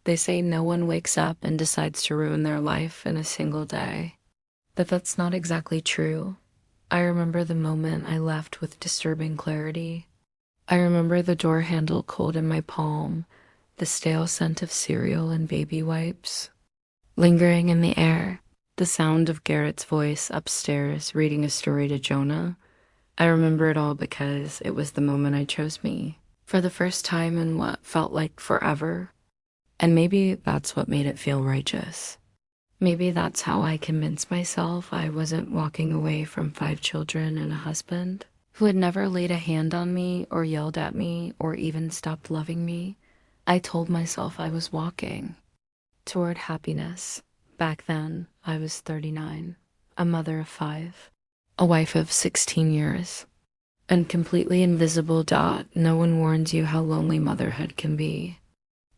They say no one wakes up and decides to ruin their life in a single day. But that's not exactly true. I remember the moment I left with disturbing clarity. I remember the door handle cold in my palm, the stale scent of cereal and baby wipes lingering in the air, the sound of Garrett's voice upstairs reading a story to Jonah. I remember it all because it was the moment I chose me, for the first time in what felt like forever. And maybe that's what made it feel righteous. Maybe that's how I convinced myself I wasn't walking away from 5 children and a husband who had never laid a hand on me or yelled at me or even stopped loving me. I told myself I was walking toward happiness. Back then, I was 39, a mother of 5, a wife of 16 years, and completely invisible. No one warns you how lonely motherhood can be.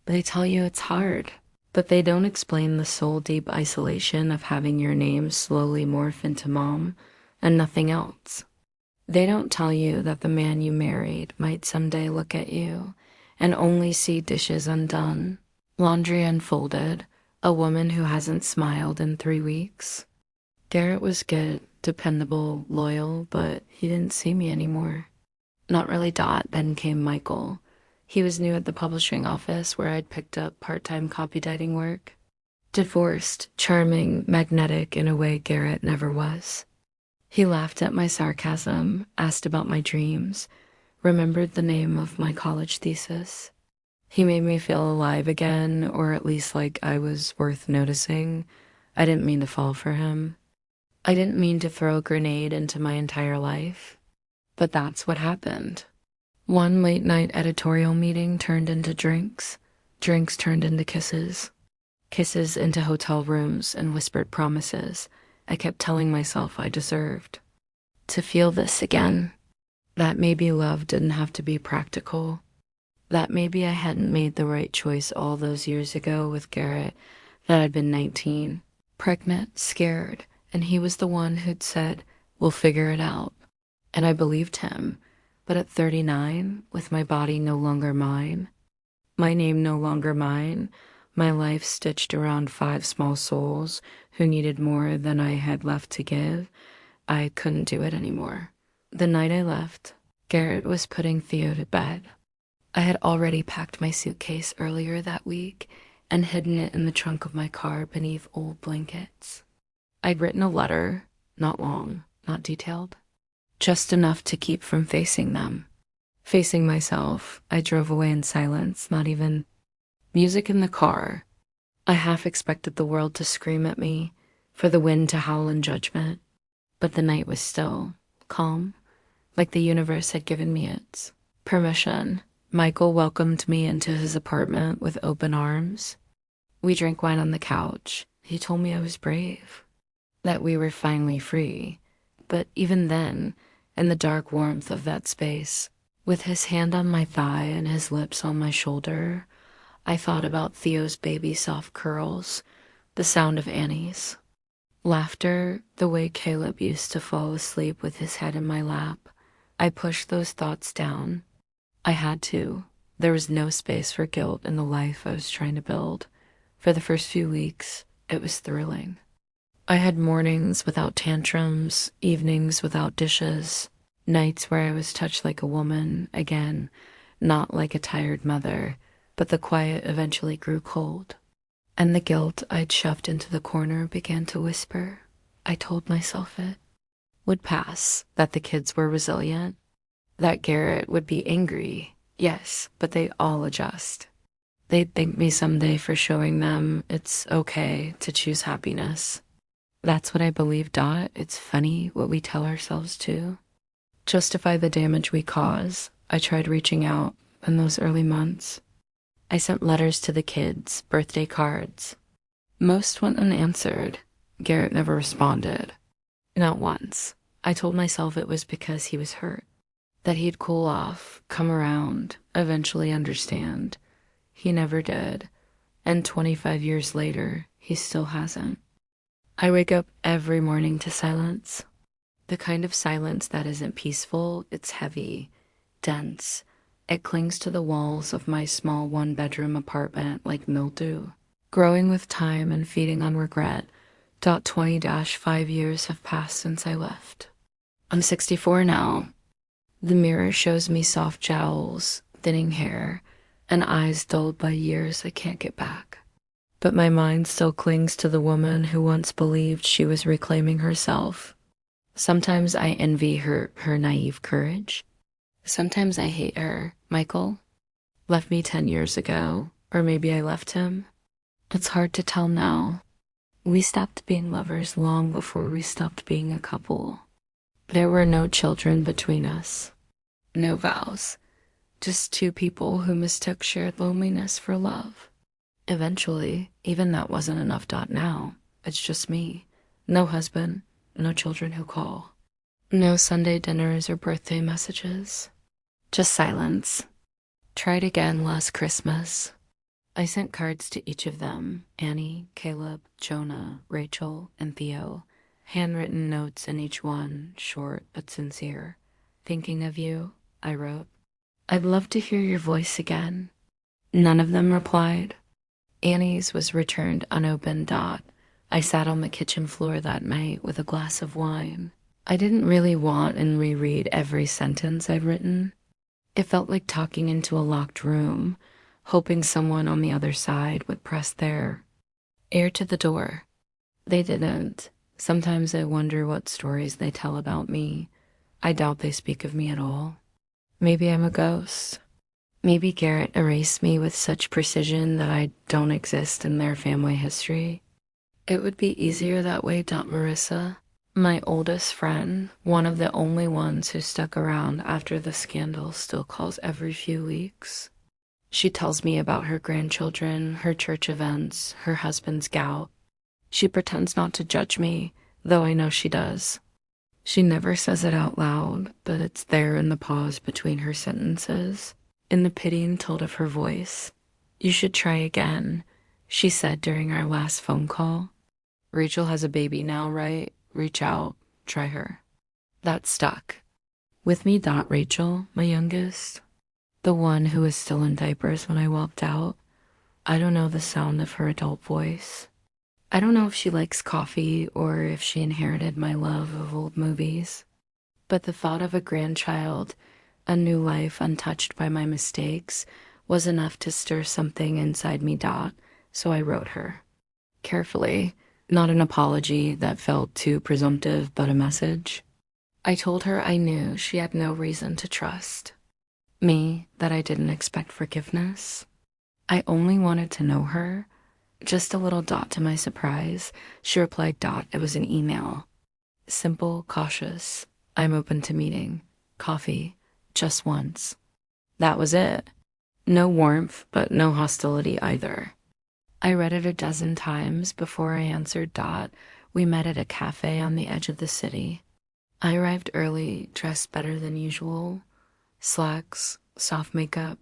They tell you it's hard, but they don't explain the soul-deep isolation of having your name slowly morph into mom and nothing else. They don't tell you that the man you married might someday look at you and only see dishes undone, laundry unfolded, a woman who hasn't smiled in 3 weeks. Garrett was good, dependable, loyal, but he didn't see me anymore. Not really. Then came Michael. He was new at the publishing office where I'd picked up part-time copywriting work. Divorced, charming, magnetic in a way Garrett never was. He laughed at my sarcasm, asked about my dreams, remembered the name of my college thesis. He made me feel alive again, or at least like I was worth noticing. I didn't mean to fall for him. I didn't mean to throw a grenade into my entire life. But that's what happened. One late-night editorial meeting turned into drinks. Drinks turned into kisses. Kisses into hotel rooms and whispered promises I kept telling myself I deserved. To feel this again. That maybe love didn't have to be practical. That maybe I hadn't made the right choice all those years ago with Garrett, that I'd been 19, pregnant, scared, and he was the one who'd said, "We'll figure it out." And I believed him. But at 39, with my body no longer mine, my name no longer mine, my life stitched around 5 small souls who needed more than I had left to give, I couldn't do it anymore. The night I left, Garrett was putting Theo to bed. I had already packed my suitcase earlier that week and hidden it in the trunk of my car beneath old blankets. I'd written a letter, not long, not detailed, just enough to keep from facing them. Facing myself, I drove away in silence, not even music in the car. I half expected the world to scream at me, for the wind to howl in judgment. But the night was still, calm, like the universe had given me its permission. Michael welcomed me into his apartment with open arms. We drank wine on the couch. He told me I was brave, that we were finally free. But even then, in the dark warmth of that space, with his hand on my thigh and his lips on my shoulder, I thought about Theo's baby soft curls, the sound of Annie's laughter, the way Caleb used to fall asleep with his head in my lap. I pushed those thoughts down. I had to. There was no space for guilt in the life I was trying to build. For the first few weeks, it was thrilling. I had mornings without tantrums, evenings without dishes, nights where I was touched like a woman, again, not like a tired mother, but the quiet eventually grew cold. And the guilt I'd shoved into the corner began to whisper. I told myself it would pass, that the kids were resilient, that Garrett would be angry, yes, but they all adjust. They'd thank me someday for showing them it's okay to choose happiness. That's what I believe. It's funny what we tell ourselves to justify the damage we cause. I tried reaching out in those early months. I sent letters to the kids, birthday cards. Most went unanswered. Garrett never responded. Not once. I told myself it was because he was hurt, that he'd cool off, come around, eventually understand. He never did, and 25 years later, he still hasn't. I wake up every morning to silence. The kind of silence that isn't peaceful, it's heavy, dense, It clings to the walls of my small one-bedroom apartment like mildew, growing with time and feeding on regret. 20-5 years have passed since I left. I'm 64 now. The mirror shows me soft jowls, thinning hair, and eyes dulled by years I can't get back. But my mind still clings to the woman who once believed she was reclaiming herself. Sometimes I envy her naive courage. Sometimes I hate her. Michael left me 10 years ago, or maybe I left him. It's hard to tell now. We stopped being lovers long before we stopped being a couple. There were no children between us, no vows, just two people who mistook shared loneliness for love. Eventually, even that wasn't enough. Now, it's just me. No husband, no children who call. No Sunday dinners or birthday messages. Just silence. Tried again last Christmas. I sent cards to each of them, Annie, Caleb, Jonah, Rachel, and Theo. Handwritten notes in each one, short but sincere. Thinking of you, I wrote. I'd love to hear your voice again. None of them replied. Annie's was returned unopened. I sat on the kitchen floor that night with a glass of wine. I didn't really want and reread every sentence I'd written. It felt like talking into a locked room, hoping someone on the other side would press their ear to the door. They didn't. Sometimes I wonder what stories they tell about me. I doubt they speak of me at all. Maybe I'm a ghost. Maybe Garrett erased me with such precision that I don't exist in their family history. It would be easier that way. Marissa, my oldest friend, one of the only ones who stuck around after the scandal, still calls every few weeks. She tells me about her grandchildren, her church events, her husband's gout. She pretends not to judge me, though I know she does. She never says it out loud, but it's there in the pause between her sentences, in the pitying tilt of her voice. You should try again, she said during our last phone call. Rachel has a baby now, right? Reach out, try her. That stuck. With me. Rachel, my youngest, the one who was still in diapers when I walked out. I don't know the sound of her adult voice. I don't know if she likes coffee or if she inherited my love of old movies. But the thought of a grandchild, a new life untouched by my mistakes, was enough to stir something inside me. So I wrote her. Carefully, not an apology that felt too presumptive, but a message. I told her I knew she had no reason to trust me, that I didn't expect forgiveness. I only wanted to know her. Just a little. To my surprise, she replied. It was an email. Simple, cautious. I'm open to meeting. Coffee. Just once. That was it. No warmth, but no hostility either. I read it a dozen times before I answered. We met at a cafe on the edge of the city. I arrived early, dressed better than usual. Slacks, soft makeup,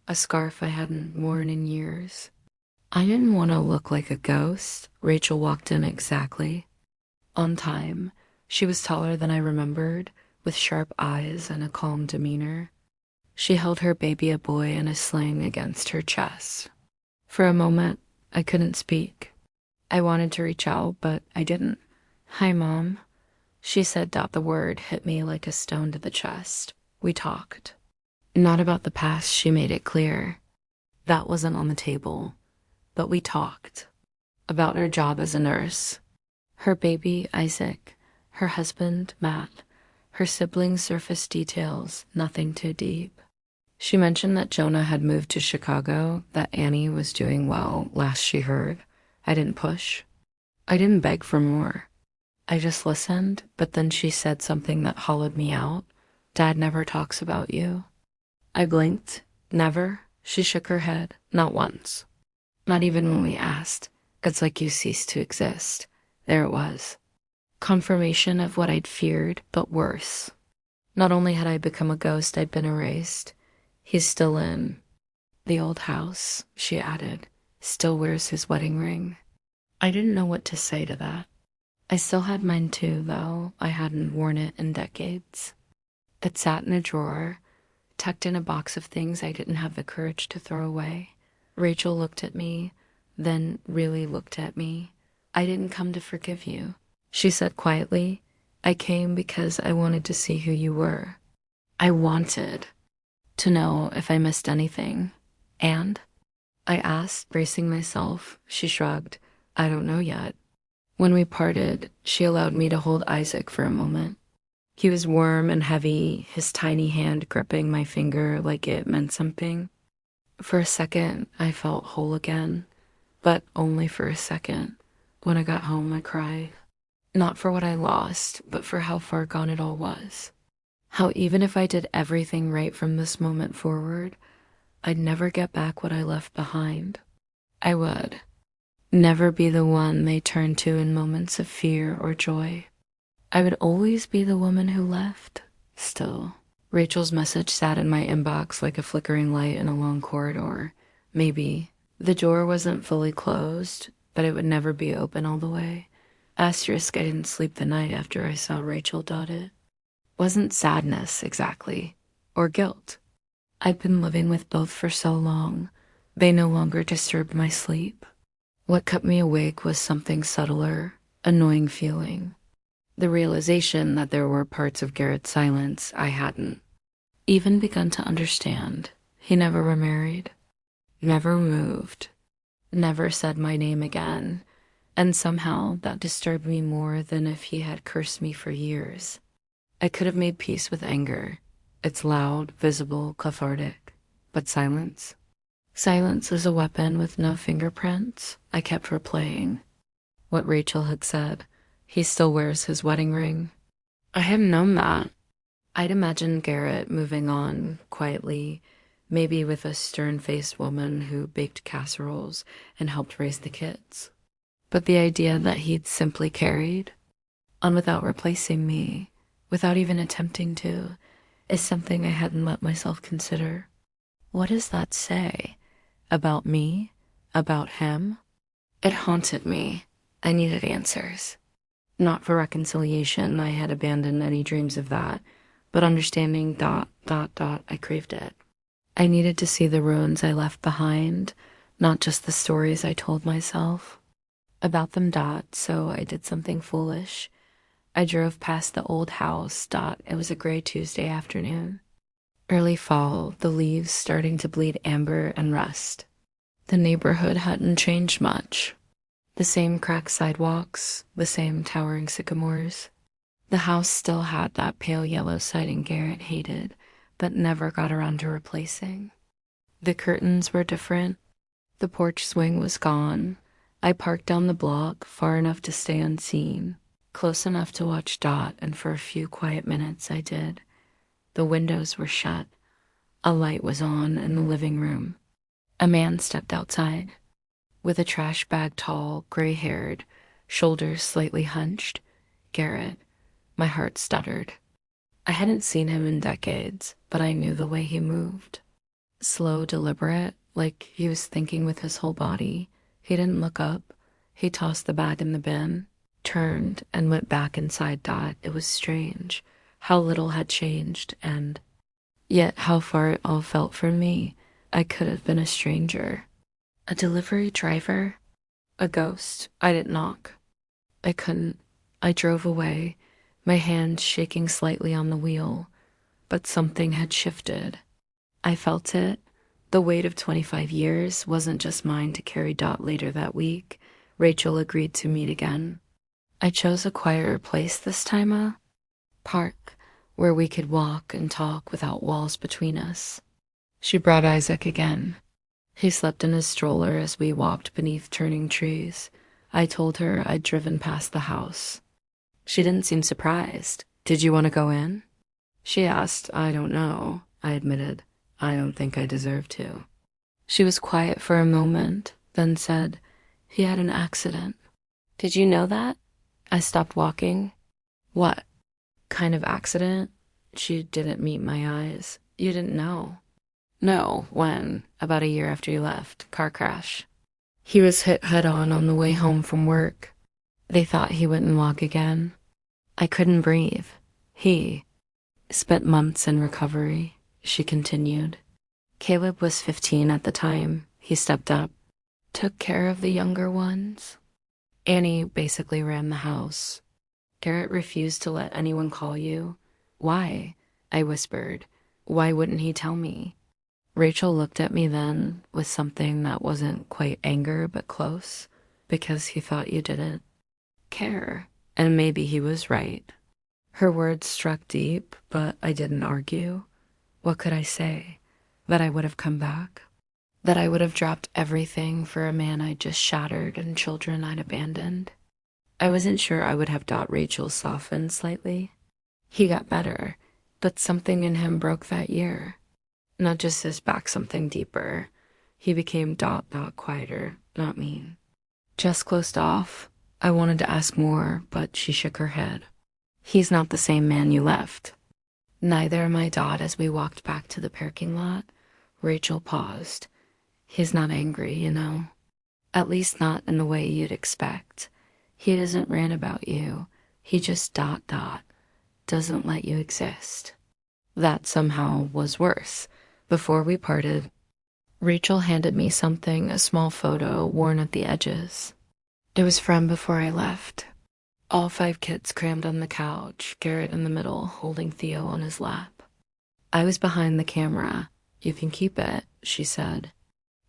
a scarf I hadn't worn in years. I didn't want to look like a ghost. Rachel walked in exactly on time. She was taller than I remembered, with sharp eyes and a calm demeanor. She held her baby, a boy, in a sling against her chest. For a moment, I couldn't speak. I wanted to reach out, but I didn't. Hi, Mom, she said. The word hit me like a stone to the chest. We talked. Not about the past, she made it clear. That wasn't on the table. But we talked. About her job as a nurse. Her baby, Isaac. Her husband, Matt. Her siblings' surface details, nothing too deep. She mentioned that Jonah had moved to Chicago, that Annie was doing well, last she heard. I didn't push. I didn't beg for more. I just listened, but then she said something that hollowed me out. Dad never talks about you. I blinked. Never? She shook her head. Not once. Not even when we asked. It's like you ceased to exist. There it was. Confirmation of what I'd feared, but worse. Not only had I become a ghost, I'd been erased. He's still in the old house, she added. Still wears his wedding ring. I didn't know what to say to that. I still had mine too, though I hadn't worn it in decades. It sat in a drawer, tucked in a box of things I didn't have the courage to throw away. Rachel looked at me, then really looked at me. "I didn't come to forgive you," she said quietly. "I came because I wanted to see who you were. I wanted to know if I missed anything." "And?" I asked, bracing myself. She shrugged. "I don't know yet." When we parted, she allowed me to hold Isaac for a moment. He was warm and heavy, his tiny hand gripping my finger like it meant something. For a second, I felt whole again, but only for a second. When I got home, I cried. Not for what I lost, but for how far gone it all was. How even if I did everything right from this moment forward, I'd never get back what I left behind. I would never be the one they turn to in moments of fear or joy. I would always be the woman who left. Still, Rachel's message sat in my inbox like a flickering light in a long corridor. Maybe the door wasn't fully closed, but it would never be open all the way. Asterisk, I didn't sleep the night after I saw Rachel dotted. Wasn't sadness, exactly, or guilt. I'd been living with both for so long, they no longer disturbed my sleep. What kept me awake was something subtler, annoying feeling. The realization that there were parts of Garrett's silence I hadn't even begun to understand. He never remarried, never moved, never said my name again, and somehow that disturbed me more than if he had cursed me for years. I could have made peace with anger. It's loud, visible, cathartic. But silence? Silence is a weapon with no fingerprints. I kept replaying what Rachel had said. He still wears his wedding ring. I hadn't known that. I'd imagined Garrett moving on quietly, maybe with a stern-faced woman who baked casseroles and helped raise the kids. But the idea that he'd simply carried on without replacing me, without even attempting to, is something I hadn't let myself consider. What does that say? About me? About him? It haunted me. I needed answers. Not for reconciliation, I had abandoned any dreams of that, but understanding ... I craved it. I needed to see the ruins I left behind, not just the stories I told myself about them. So I did something foolish. I drove past the old house. It was a gray Tuesday afternoon. Early fall, the leaves starting to bleed amber and rust. The neighborhood hadn't changed much. The same cracked sidewalks, the same towering sycamores. The house still had that pale yellow siding Garrett hated, but never got around to replacing. The curtains were different. The porch swing was gone. I parked down the block, far enough to stay unseen, close enough to watch and for a few quiet minutes I did. The windows were shut. A light was on in the living room. A man stepped outside. With a trash bag, tall, gray-haired, shoulders slightly hunched. Garrett. My heart stuttered. I hadn't seen him in decades, but I knew the way he moved. Slow, deliberate, like he was thinking with his whole body. He didn't look up. He tossed the bag in the bin, turned, and went back inside. It was strange how little had changed, and yet how far it all felt from me. I could have been a stranger. A delivery driver? A ghost? I didn't knock. I couldn't. I drove away, my hand shaking slightly on the wheel, but something had shifted. I felt it. The weight of 25 years wasn't just mine to carry. Later that week, Rachel agreed to meet again. I chose a quieter place this time, a park, where we could walk and talk without walls between us. She brought Isaac again. He slept in his stroller as we walked beneath turning trees. I told her I'd driven past the house. She didn't seem surprised. "Did you want to go in?" she asked. "I don't know," I admitted. "I don't think I deserve to." She was quiet for a moment, then said, "He had an accident." "Did you know that?" I stopped walking. "What kind of accident?" She didn't meet my eyes. "You didn't know?" "No, when?" "About a year after you left. Car crash. He was hit head-on the way home from work. They thought he wouldn't walk again." I couldn't breathe. He spent months in recovery. she continued. Caleb was 15 at the time. He stepped up, took care of the younger ones. Annie basically ran the house. Garrett refused to let anyone call you. Why? I whispered. Why wouldn't he tell me? Rachel looked at me then with something that wasn't quite anger but close, because he thought you didn't care. And maybe he was right. Her words struck deep, but I didn't argue. What could I say? That I would have come back? That I would have dropped everything for a man I'd just shattered and children I'd abandoned? I wasn't sure I would have Rachel soften slightly. He got better, but something in him broke that year. Not just his back, something deeper. He became quieter, not mean. Just closed off. I wanted to ask more, but she shook her head. He's not the same man you left. Neither am I. As we walked back to the parking lot, Rachel paused. He's not angry, you know. At least not in the way you'd expect. He doesn't rant about you. He just doesn't let you exist. That somehow was worse. Before we parted, Rachel handed me something, a small photo worn at the edges. It was from before I left. All 5 kids crammed on the couch, Garrett in the middle, holding Theo on his lap. I was behind the camera. You can keep it, she said.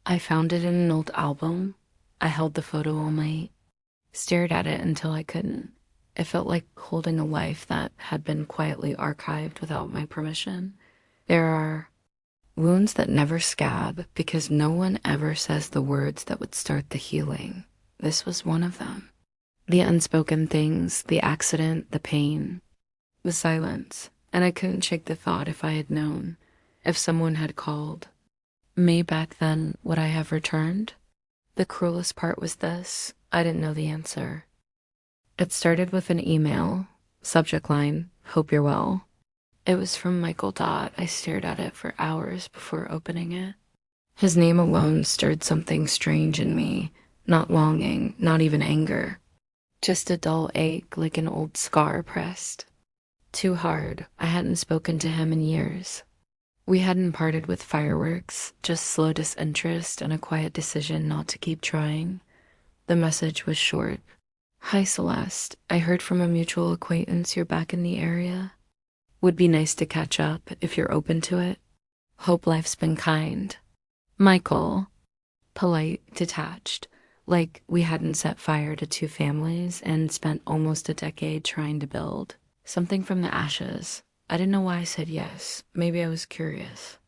I found it in an old album. I held the photo all night, stared at it until I couldn't. It felt like holding a life that had been quietly archived without my permission. There are wounds that never scab because no one ever says the words that would start the healing. This was one of them. The unspoken things, the accident, the pain, the silence. And I couldn't shake the thought, if I had known, if someone had called me back then, would I have returned? The cruelest part was this. I didn't know the answer. It started with an email, subject line, hope you're well. It was from Michael. I stared at it for hours before opening it. His name alone stirred something strange in me, not longing, not even anger. Just a dull ache like an old scar pressed. Too hard. I hadn't spoken to him in years. We hadn't parted with fireworks, just slow disinterest and a quiet decision not to keep trying. The message was short. Hi, Celeste. I heard from a mutual acquaintance you're back in the area. Would be nice to catch up if you're open to it. Hope life's been kind. Michael. Polite, detached, like we hadn't set fire to 2 families and spent almost a decade trying to build something from the ashes. I didn't know why I said yes. Maybe I was curious.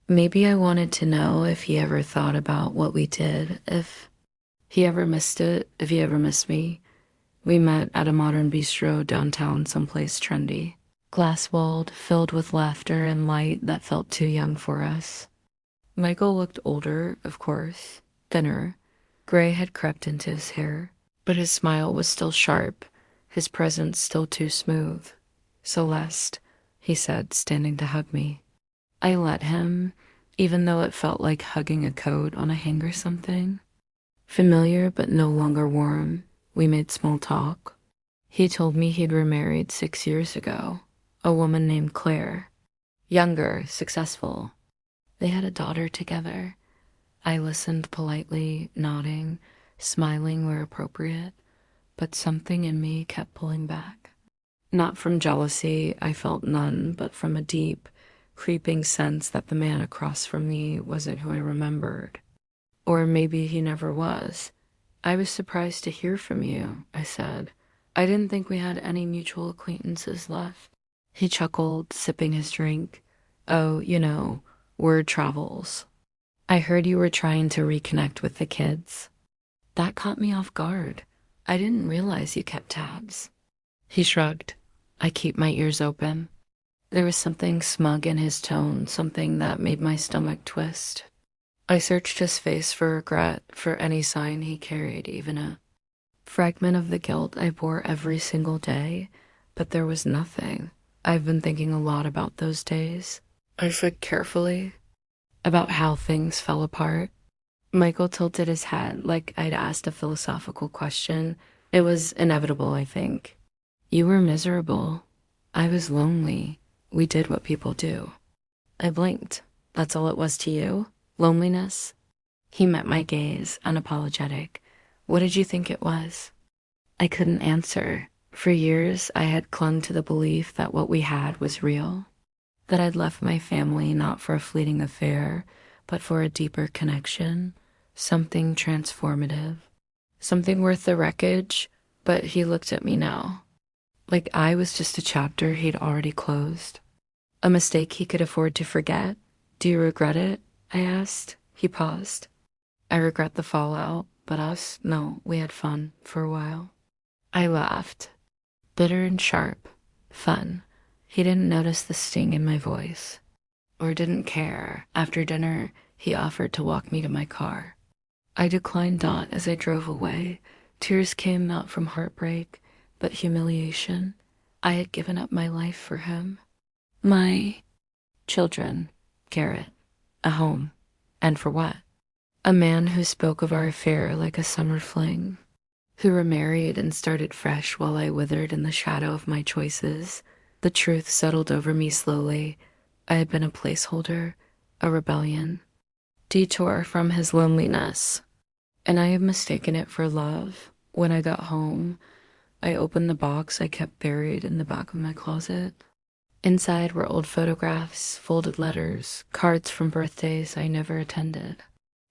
Maybe I wanted to know if he ever thought about what we did, if he ever missed it, if he ever missed me. We met at a modern bistro downtown, someplace trendy. Glass-walled, filled with laughter and light that felt too young for us. Michael looked older, of course, thinner. Gray had crept into his hair, but his smile was still sharp, his presence still too smooth. Celeste, he said, standing to hug me. I let him, even though it felt like hugging a coat on a hanger something. Familiar but no longer warm, we made small talk. He told me he'd remarried 6 years ago, a woman named Claire. Younger, successful. They had a daughter together. I listened politely, nodding, smiling where appropriate, but something in me kept pulling back. Not from jealousy, I felt none, but from a deep, creeping sense that the man across from me wasn't who I remembered. Or maybe he never was. I was surprised to hear from you, I said. I didn't think we had any mutual acquaintances left. He chuckled, sipping his drink. Oh, you know, word travels. I heard you were trying to reconnect with the kids. That caught me off guard. I didn't realize you kept tabs. He shrugged. I keep my ears open. There was something smug in his tone, something that made my stomach twist. I searched his face for regret, for any sign he carried, even a fragment of the guilt I bore every single day, but there was nothing. I've been thinking a lot about those days. I said carefully, about how things fell apart. Michael tilted his head like I'd asked a philosophical question. It was inevitable, I think. You were miserable. I was lonely. We did what people do. I blinked. That's all it was to you? Loneliness? He met my gaze, unapologetic. What did you think it was? I couldn't answer. For years, I had clung to the belief that what we had was real, that I'd left my family not for a fleeting affair, but for a deeper connection, something transformative, something worth the wreckage. But he looked at me now, like I was just a chapter he'd already closed, a mistake he could afford to forget. Do you regret it? I asked. He paused. I regret the fallout, but us, no, we had fun for a while. I laughed, bitter and sharp, fun. He didn't notice the sting in my voice, or didn't care. After dinner, he offered to walk me to my car. I declined Dot as I drove away. Tears came not from heartbreak, but humiliation. I had given up my life for him. My children, Garrett, a home, and for what? A man who spoke of our affair like a summer fling, who remarried and started fresh while I withered in the shadow of my choices. The truth settled over me slowly. I had been a placeholder, a rebellion, detour from his loneliness, and I had mistaken it for love. When I got home, I opened the box I kept buried in the back of my closet. Inside were old photographs, folded letters, cards from birthdays I never attended.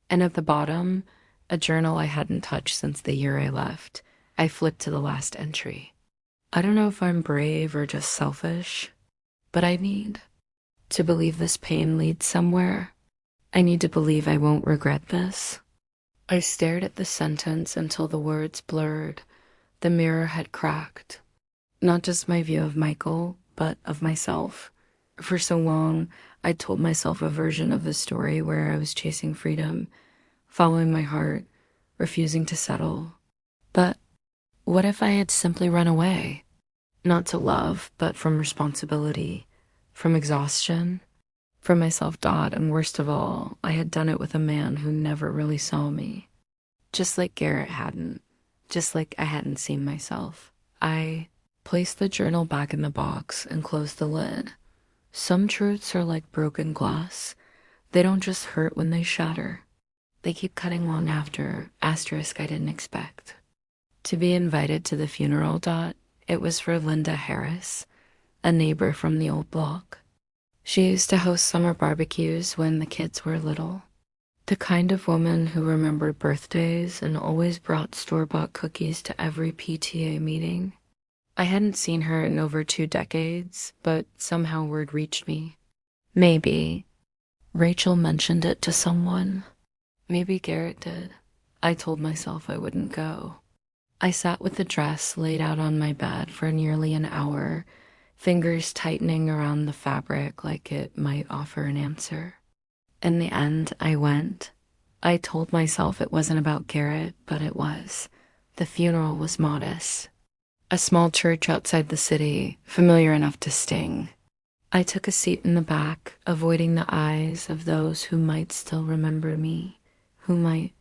And at the bottom, a journal I hadn't touched since the year I left. I flipped to the last entry. I don't know if I'm brave or just selfish, but I need to believe this pain leads somewhere. I need to believe I won't regret this. I stared at the sentence until the words blurred. The mirror had cracked. Not just my view of Michael, but of myself. For so long, I'd told myself a version of the story where I was chasing freedom, following my heart, refusing to settle. But what if I had simply run away? Not to love, but from responsibility, from exhaustion, from my self-doubt, and worst of all, I had done it with a man who never really saw me. Just like Garrett hadn't, just like I hadn't seen myself. I placed the journal back in the box and closed the lid. Some truths are like broken glass. They don't just hurt when they shatter. They keep cutting long after. Asterisk I didn't expect. To be invited to the funeral, Dot, it was for Linda Harris, a neighbor from the old block. She used to host summer barbecues when the kids were little. The kind of woman who remembered birthdays and always brought store-bought cookies to every PTA meeting. I hadn't seen her in over 2 decades, but somehow word reached me. Maybe Rachel mentioned it to someone. Maybe Garrett did. I told myself I wouldn't go. I sat with the dress laid out on my bed for nearly an hour, fingers tightening around the fabric like it might offer an answer. In the end, I went. I told myself it wasn't about Garrett, but it was. The funeral was modest. A small church outside the city, familiar enough to sting. I took a seat in the back, avoiding the eyes of those who might still remember me, who might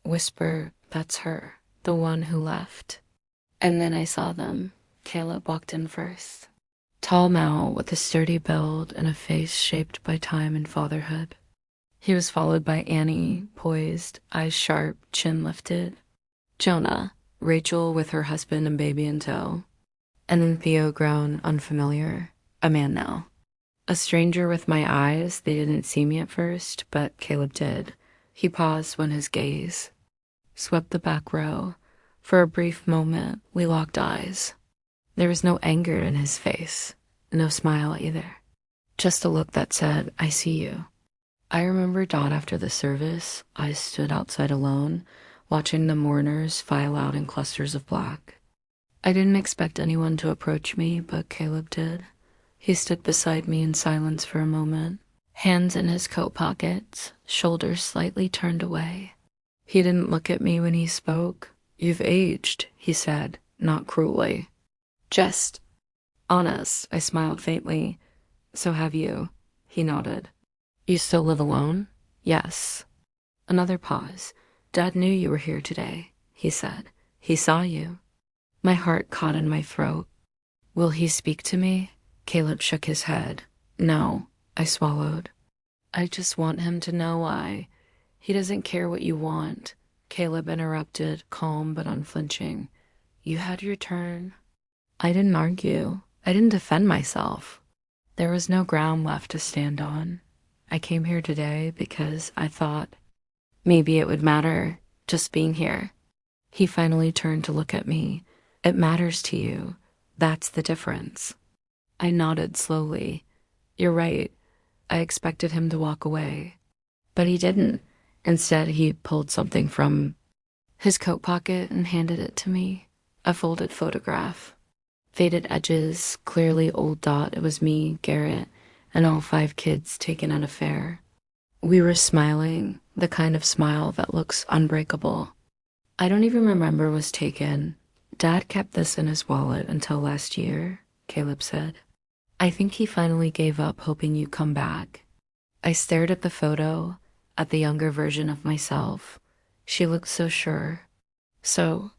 whisper, "That's her, the one who left." And then I saw them. Caleb walked in first. Tall Mal with a sturdy build and a face shaped by time and fatherhood. He was followed by Annie, poised, eyes sharp, chin lifted. Jonah, Rachel with her husband and baby in tow. And then Theo, grown, unfamiliar, a man now. A stranger with my eyes. They didn't see me at first, but Caleb did. He paused when his gaze swept the back row. For a brief moment, we locked eyes. There was no anger in his face, no smile either. Just a look that said, "I see you." I remember Dot after the service. I stood outside alone, watching the mourners file out in clusters of black. I didn't expect anyone to approach me, but Caleb did. He stood beside me in silence for a moment, hands in his coat pockets, shoulders slightly turned away. He didn't look at me when he spoke. "You've aged," he said, not cruelly. "Just honest," I smiled faintly. "So have you," he nodded. "You still live alone?" "Yes." Another pause. "Dad knew you were here today," he said. "He saw you." My heart caught in my throat. "Will he speak to me?" Caleb shook his head. "No." I swallowed. I just want him to know why. He doesn't care what you want. Caleb interrupted, calm but unflinching. You had your turn. I didn't argue. I didn't defend myself. There was no ground left to stand on. I came here today because I thought maybe it would matter just being here. He finally turned to look at me. It matters to you. That's the difference. I nodded slowly. You're right. I expected him to walk away. But he didn't. Instead, he pulled something from his coat pocket and handed it to me. A folded photograph. Faded edges, clearly old dot. It was me, Garrett, and all 5 kids taken at a fair. We were smiling, the kind of smile that looks unbreakable. I don't even remember it was taken. Dad kept this in his wallet until last year, Caleb said. I think he finally gave up hoping you'd come back. I stared at the photo, at the younger version of myself. She looked so sure, so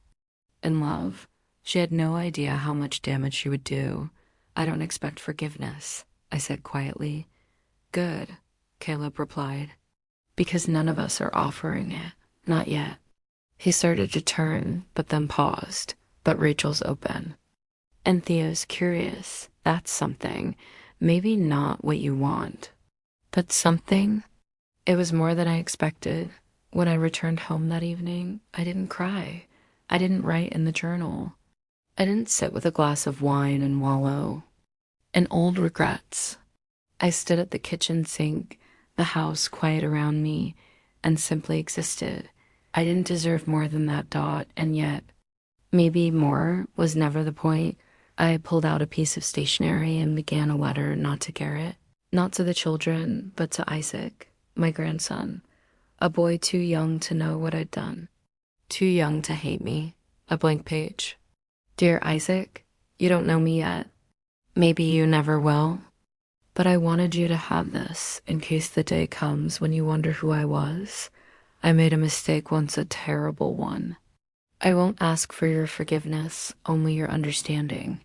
in love. She had no idea how much damage she would do. I don't expect forgiveness, I said quietly. Good, Caleb replied, because none of us are offering it, not yet. He started to turn, but then paused. But Rachel's open. And Theo's curious. That's something. Maybe not what you want, but something. It was more than I expected. When I returned home that evening, I didn't cry. I didn't write in the journal. I didn't sit with a glass of wine and wallow in old regrets. I stood at the kitchen sink, the house quiet around me, and simply existed. I didn't deserve more than that dot, and yet, maybe more was never the point. I pulled out a piece of stationery and began a letter, not to Garrett, not to the children, but to Isaac, my grandson, a boy too young to know what I'd done, too young to hate me. A blank page. Dear Isaac, you don't know me yet. Maybe you never will. But I wanted you to have this in case the day comes when you wonder who I was. I made a mistake once, a terrible one. I won't ask for your forgiveness, only your understanding.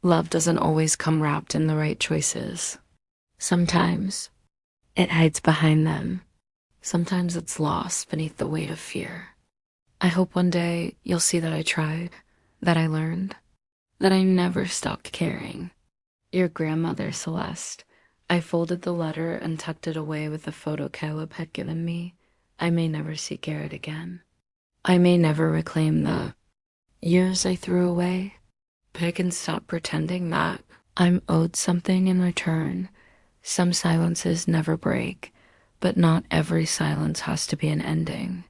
Love doesn't always come wrapped in the right choices. Sometimes it hides behind them. Sometimes it's lost beneath the weight of fear. I hope one day you'll see that I tried, that I learned, that I never stopped caring. Your grandmother, Celeste. I folded the letter and tucked it away with the photo Caleb had given me. I may never see Garrett again. I may never reclaim the years I threw away, but I can stop pretending that I'm owed something in return. Some silences never break, but not every silence has to be an ending.